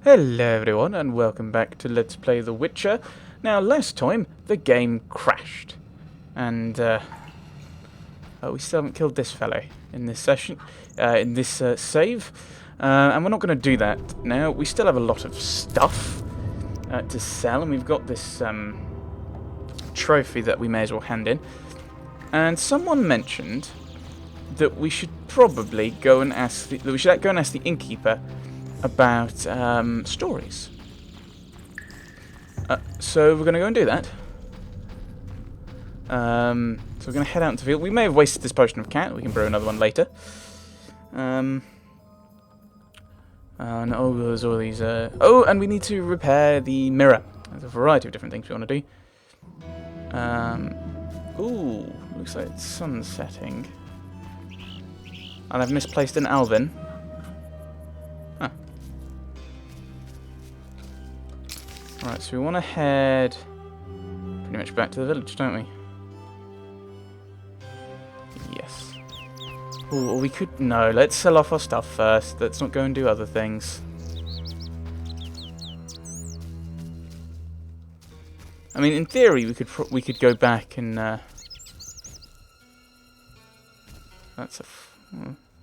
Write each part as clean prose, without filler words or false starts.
Hello everyone and welcome back to Let's Play The Witcher. Now last time the game crashed and we still haven't killed this fellow in this session, in this save, and we're not going to do that now. We still have a lot of stuff to sell, and we've got this trophy that we may as well hand in, and someone mentioned that we should probably go and ask the innkeeper about stories. So we're going to go and do that. So we're going to head out into the field. We may have wasted this potion of cat. We can brew another one later. And there's all these... oh, and we need to repair the mirror. There's a variety of different things we want to do. Ooh, looks like it's sun setting. And I've misplaced an Alvin. Huh. Right, so we want to head pretty much back to the village, don't we? Yes. Ooh, or we could... No, let's sell off our stuff first. Let's not go and do other things. I mean, in theory, we could go back and... That's a...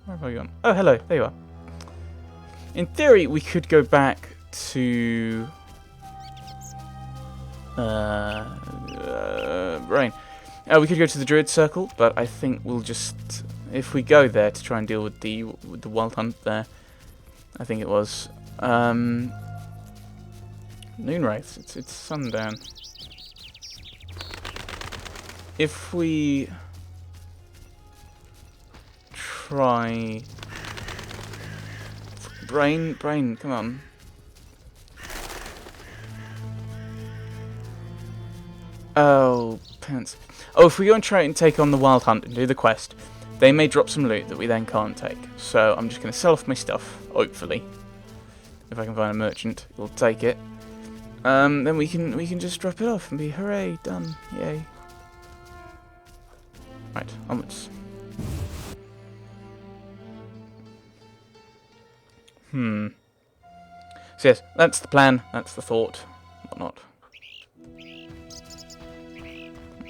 where have I gone? Oh, hello. There you are. In theory, we could go back to... Rain. We could go to the Druid Circle, but I think we'll just... If we go there to try and deal with the wild hunt there, I think it was... Noonwraiths. It's sundown. If we... try... Brain, come on. Oh, pants. Oh, if we go and try and take on the Wild Hunt and do the quest, they may drop some loot that we then can't take. So I'm just going to sell off my stuff, hopefully. If I can find a merchant, he'll take it. Then we can just drop it off and be, hooray, done, yay. Right, onwards. So yes, that's the plan, that's the thought, whatnot.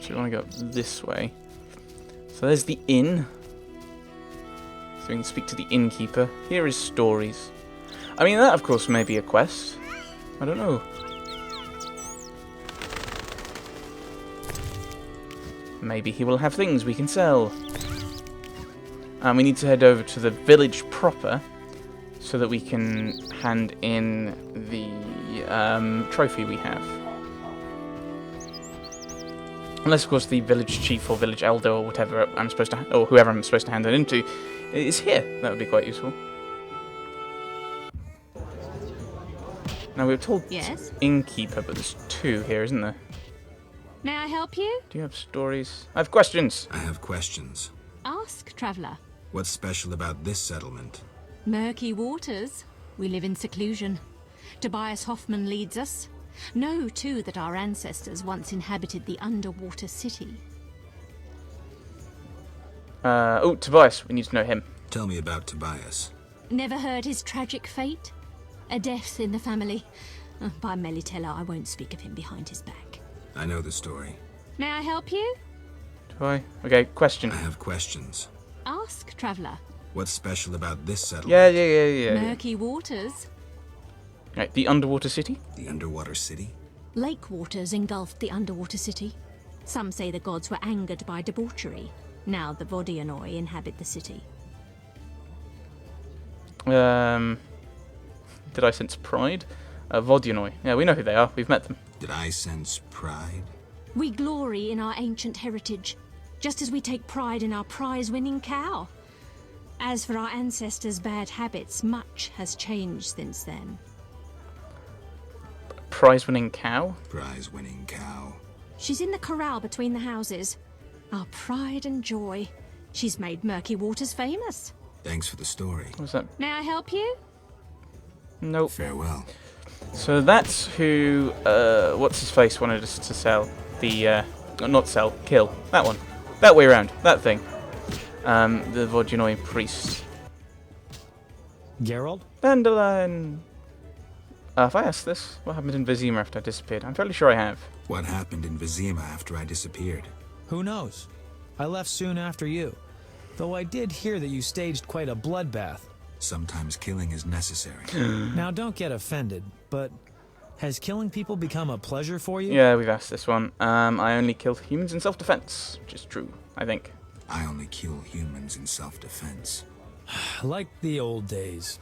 So we want to go this way. So there's the inn. So we can speak to the innkeeper. Here is stories. I mean, that of course may be a quest. I don't know. Maybe he will have things we can sell. And we need to head over to the village proper so that we can hand in the trophy we have. Unless, of course, the village chief or village elder or whatever I'm supposed to, or whoever I'm supposed to hand it into, is here. That would be quite useful. Now we're told Yes? innkeeper, but there's two here, isn't there? May I help you? Do you have stories? I have questions. I have questions. Ask, traveller. What's special about this settlement? Murky waters. We live in seclusion. Tobias Hoffman leads us. Know, too, that our ancestors once inhabited the underwater city. Oh, Tobias, we need to know him. Tell me about Tobias. Never heard his tragic fate? A death in the family. By Melitella, I won't speak of him behind his back. I know the story. May I help you? Do I? Okay, question. I have questions. Ask, traveller. What's special about this settlement? Yeah. Murky waters. Right, the underwater city? The underwater city? Lake waters engulfed the underwater city. Some say the gods were angered by debauchery. Now the Vodianoi inhabit the city. Did I sense pride? Vodianoi. Yeah, we know who they are. We've met them. Did I sense pride? We glory in our ancient heritage, just as we take pride in our prize-winning cow. As for our ancestors' bad habits, much has changed since then. Prize-winning cow? Prize-winning cow. She's in the corral between the houses. Our pride and joy. She's made Murky Waters famous. Thanks for the story. What's that? May I help you? Nope. Farewell. So that's who, what's his face wanted us to sell. The, not sell, kill. That one. That way around. That thing. The Vodianoi priest. Geralt? Dandelion. Have I asked this? What happened in Vizima after I disappeared? I'm fairly sure I have. What happened in Vizima after I disappeared? Who knows? I left soon after you. Though I did hear that you staged quite a bloodbath. Sometimes killing is necessary. Now don't get offended, but has killing people become a pleasure for you? Yeah, we've asked this one. I only kill humans in self-defense, which is true, I think. I only kill humans in self-defense. Like the old days.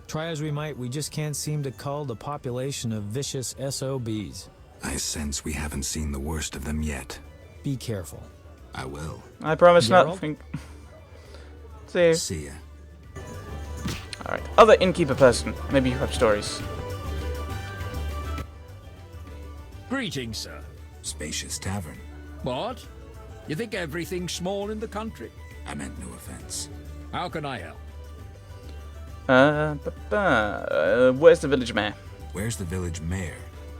Try as we might, we just can't seem to cull the population of vicious SOBs. I sense we haven't seen the worst of them yet. Be careful. I will. I promise Geralt? nothing. See you. See ya. Alright, other innkeeper person. Maybe you have stories. Greetings, sir. Spacious tavern. What? You think everything's small in the country? I meant no offense. How can I help? Where's the village mayor? Where's the village mayor?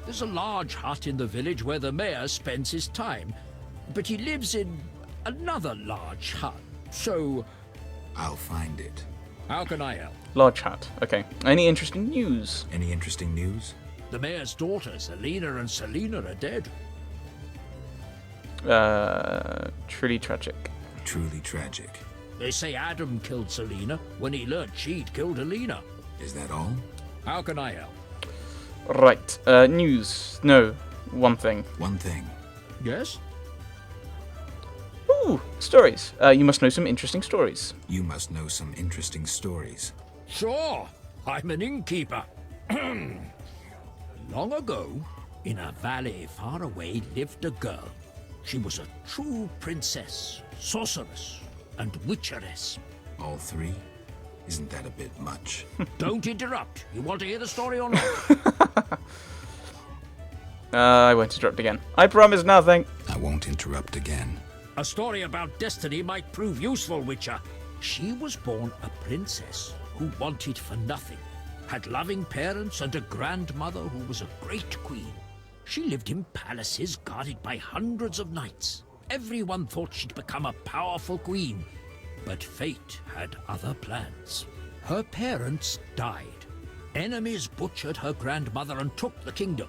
There's a large hut in the village where the mayor spends his time, but he lives in another large hut. So, I'll find it. how can I help? Large hut. Okay. Any interesting news? Any interesting news? The mayor's daughters, Alina and Selina, are dead. Truly tragic. Truly tragic. They say Adam killed Selina when he learned she'd killed Alina. Is that all? How can I help? Right. News. No. One thing. One thing. Yes? Ooh, stories. You must know some interesting stories. You must know some interesting stories. Sure. I'm an innkeeper. Long ago, in a valley far away lived a girl. She was a true princess, sorceress, and witcheress. All three? Isn't that a bit much? Don't interrupt. You want to hear the story or not? I won't interrupt again. I promise nothing. I won't interrupt again. A story about destiny might prove useful, Witcher. She was born a princess who wanted for nothing, had loving parents and a grandmother who was a great queen. She lived in palaces guarded by hundreds of knights. Everyone thought she'd become a powerful queen, but fate had other plans. Her parents died. Enemies butchered her grandmother and took the kingdom.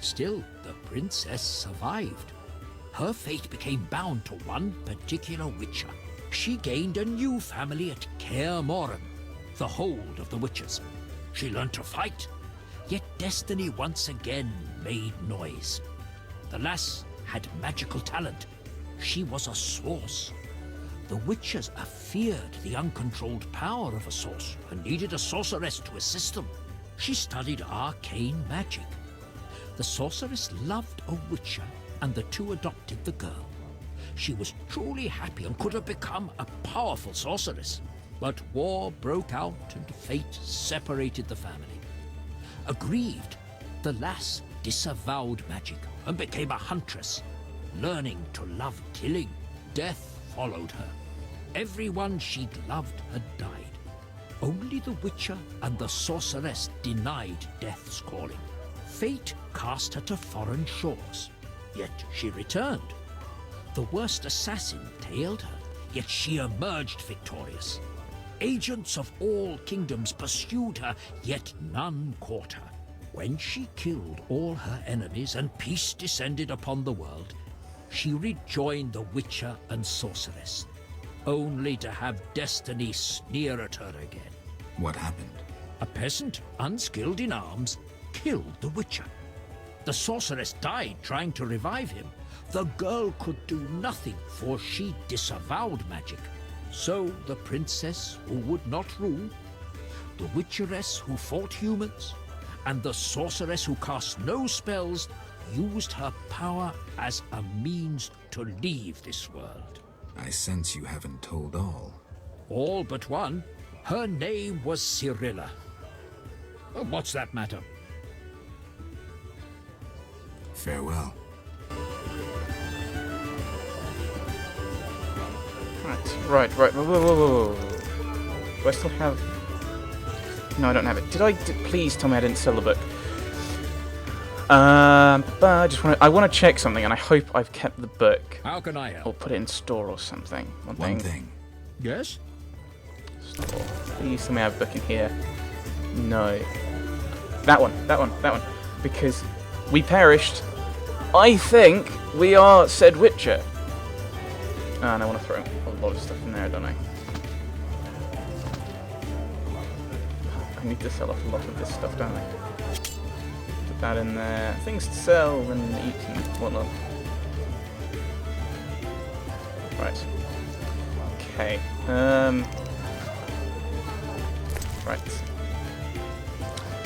Still, the princess survived. Her fate became bound to one particular witcher. She gained a new family at Kaer Morhen, the hold of the witches. She learned to fight, yet destiny once again made noise. The lass had magical talent. She was a source. The witches feared the uncontrolled power of a sorcerer and needed a sorceress to assist them. She studied arcane magic. The sorceress loved a witcher, and the two adopted the girl. She was truly happy and could have become a powerful sorceress. But war broke out and fate separated the family. Aggrieved, the lass disavowed magic and became a huntress. Learning to love killing, death followed her. Everyone she'd loved had died. Only the witcher and the sorceress denied death's calling. Fate cast her to foreign shores, yet she returned. The worst assassin tailed her, yet she emerged victorious. Agents of all kingdoms pursued her, yet none caught her. When she killed all her enemies and peace descended upon the world, she rejoined the witcher and sorceress, only to have destiny sneer at her again. What happened? A peasant, unskilled in arms, killed the witcher. The sorceress died trying to revive him. The girl could do nothing, for she disavowed magic. So the princess who would not rule, the witcheress who fought humans, and the sorceress who cast no spells used her power as a means to leave this world. I sense you haven't told all. All but one. Her name was Cyrilla. What's that matter? Farewell. Right. Whoa. Do I still have... No, I don't have it. Please tell me I didn't sell the book. But I want to check something, and I hope I've kept the book. How can I Or help? put it in store or something. One thing. Yes? Store. Please tell me I have a book in here. No. That one. Because we perished. I think we are said Witcher. And I want to throw a lot of stuff in there, don't I? I need to sell off a lot of this stuff, don't I? Put that in there. Things to sell and eat and whatnot. Right. Okay. Right.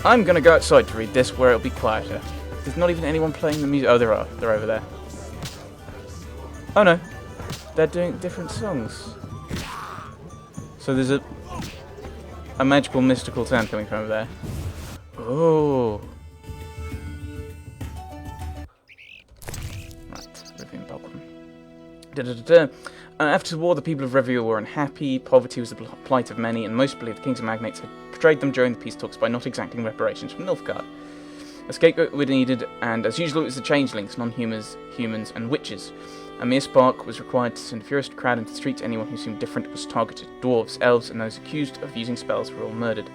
I'm gonna go outside to read this where it'll be quieter. There's not even anyone playing the music. Oh, there are. They're over there. Oh no. They're doing different songs. So there's a magical, mystical sound coming from over there. Oh. Right. Rivian Balkan. Da-da-da-da. After the war, the people of Revia were unhappy. Poverty was the plight of many, and most believed the kings and magnates had betrayed them during the peace talks by not exacting reparations from Nilfgaard. A scapegoat was needed, and as usual it was the changelings, non-humans, humans, and witches. A mere spark was required to send a furious crowd into the streets. Anyone who seemed different was targeted. Dwarves, elves, and those accused of using spells were all murdered.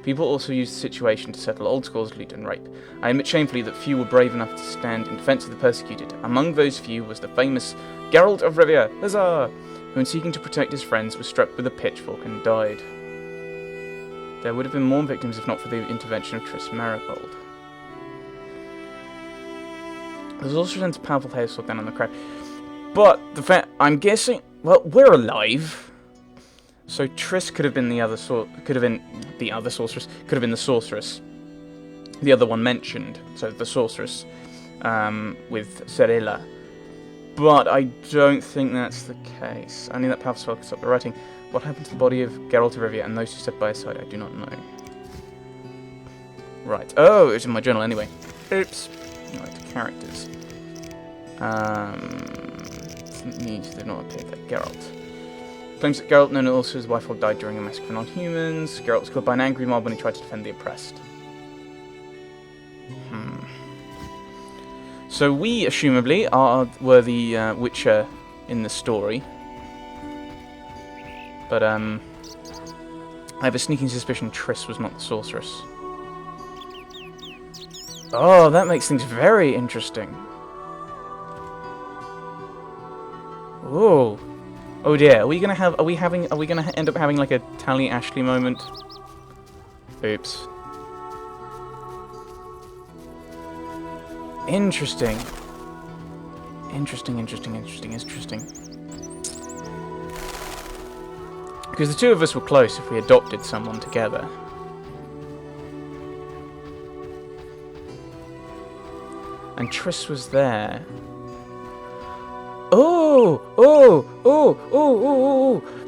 People also used the situation to settle old scores of loot and rape. I admit shamefully that few were brave enough to stand in defence of the persecuted. Among those few was the famous Geralt of Rivia, huzzah, who in seeking to protect his friends was struck with a pitchfork and died. There would have been more victims if not for the intervention of Triss Marigold. There's also sent a powerful hail sword down on the crowd. But the fact, I'm guessing, well, we're alive. So Triss could have been the other sorceress, could have been the sorceress. The other one mentioned, so the sorceress, with Serilla. But I don't think that's the case. Only that powerful spell could stop the writing. What happened to the body of Geralt of Rivia and those who stood by his side, I do not know. Right. Oh, it's in my journal anyway. Oops. Right, characters. Needs did not appear that Geralt. Claims that Geralt, known also as his wife, died during a massacre of non-humans. Geralt was killed by an angry mob when he tried to defend the oppressed. So we, assumably, were the Witcher in the story. But, I have a sneaking suspicion Triss was not the sorceress. Oh, that makes things very interesting. Whoa. Oh dear, are we gonna end up having like a Tally Ashley moment? Oops. Interesting. Interesting. Because the two of us were close if we adopted someone together. And Triss was there.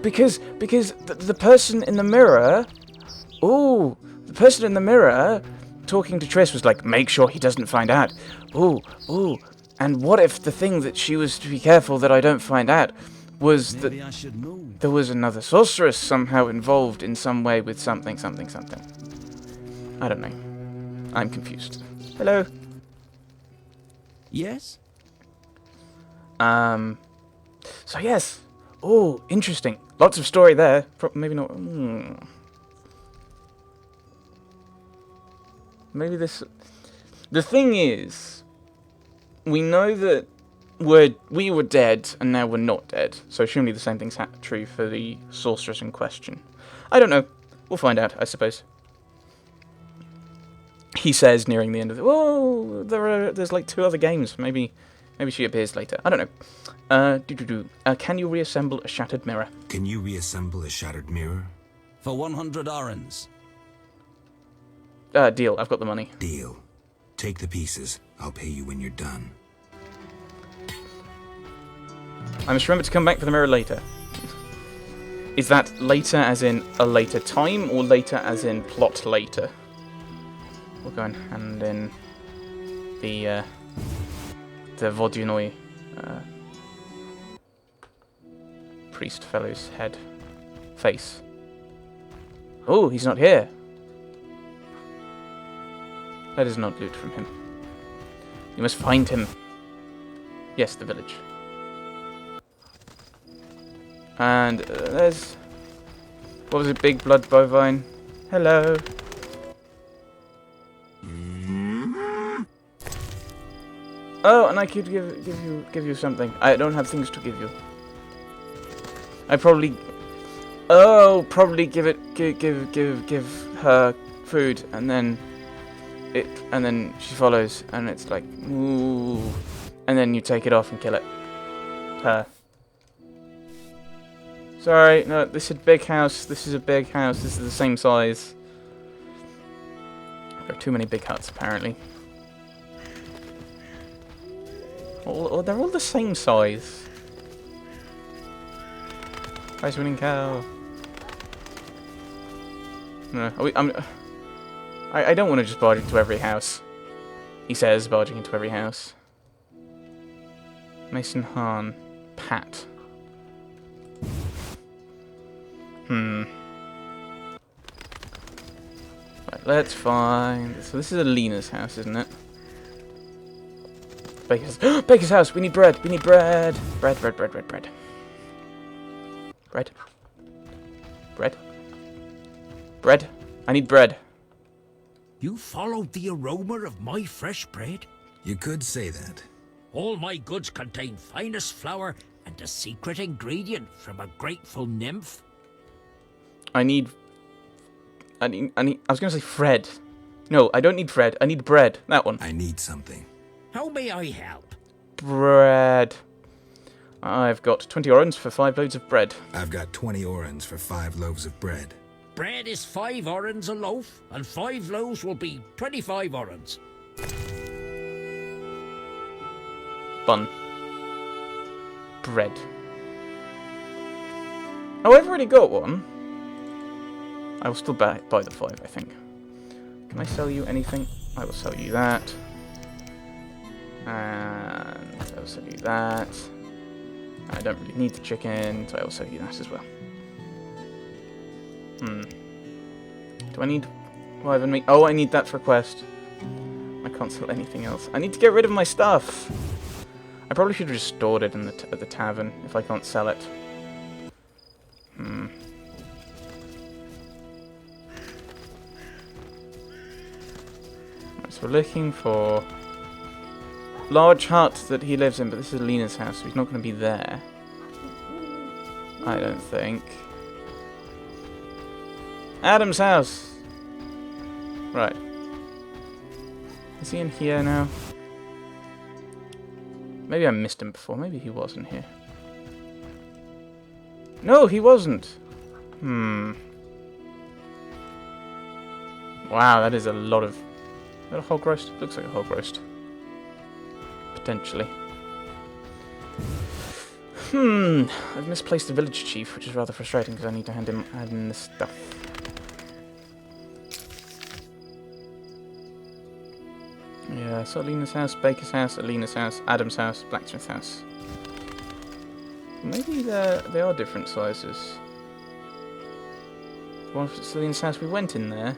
Because the person in the mirror, the person in the mirror talking to Triss was like, make sure he doesn't find out. And what if the thing that she was to be careful that I don't find out was that there was another sorceress somehow involved in some way with something. I don't know. I'm confused. Hello. Yes? So yes. Oh, interesting. Lots of story there. Maybe not. Maybe this. The thing is, we know that we were dead and now we're not dead. So surely the same thing's true for the sorceress in question. I don't know. We'll find out, I suppose. He says nearing the end of it. Whoa, there's like 2 other games. Maybe she appears later. I don't know. Can you reassemble a shattered mirror? Can you reassemble a shattered mirror? For 100 arons. Deal. I've got the money. Deal. Take the pieces. I'll pay you when you're done. I must remember to come back for the mirror later. Is that later as in a later time, or later as in plot later? We'll go and hand in the Vodunoi priest fellow's face. Oh, he's not here. That is not loot from him. You must find him. Yes, the village. And there's... What was it? Big blood bovine. Hello. Oh, and I could give you something. I don't have things to give you. I probably probably give her food, and then she follows, and it's like, ooh, and then you take it off and kill it. Her. Sorry, no, this is a big house. This is a big house. This is the same size. There are too many big huts, apparently. They're all the same size. Prize winning cow. No, I don't want to just barge into every house. He says, barging into every house. Mason Hahn. Pat. Right, let's find... So this is Alina's house, isn't it? Baker's... Baker's house! We need bread! We need bread! Bread. Bread. I need bread. You followed the aroma of my fresh bread? You could say that. All my goods contain finest flour and a secret ingredient from a grateful nymph. I was gonna say Fred. No, I don't need Fred. I need bread. That one. I need something. How may I help? Bread. I've got 20 orens for 5 loads of bread. I've got 20 orens for 5 loaves of bread. Bread is 5 orens a loaf, and 5 loaves will be 25 orens. Bun. Bread. Oh, I've already got one. I will still buy the 5, I think. Can I sell you anything? I will sell you that. And I will sell you that. I don't really need the chicken, so I will sell you that as well. Do I need live and meat? Oh, I need that for a quest. I can't sell anything else. I need to get rid of my stuff. I probably should have just stored it in at the tavern if I can't sell it. Right, so we're looking for large hut that he lives in, but this is Lena's house, so he's not going to be there. I don't think. Adam's house! Right. Is he in here now? Maybe I missed him before. Maybe he wasn't here. No, he wasn't! Wow, that is a lot of... Is that a hog roast? Looks like a hog roast. Potentially. I've misplaced the village chief, which is rather frustrating because I need to hand in this stuff. Yeah, so Alina's house, Baker's house, Alina's house, Adam's house, Blacksmith's house. Maybe they are different sizes. One for Alina's house, we went in there.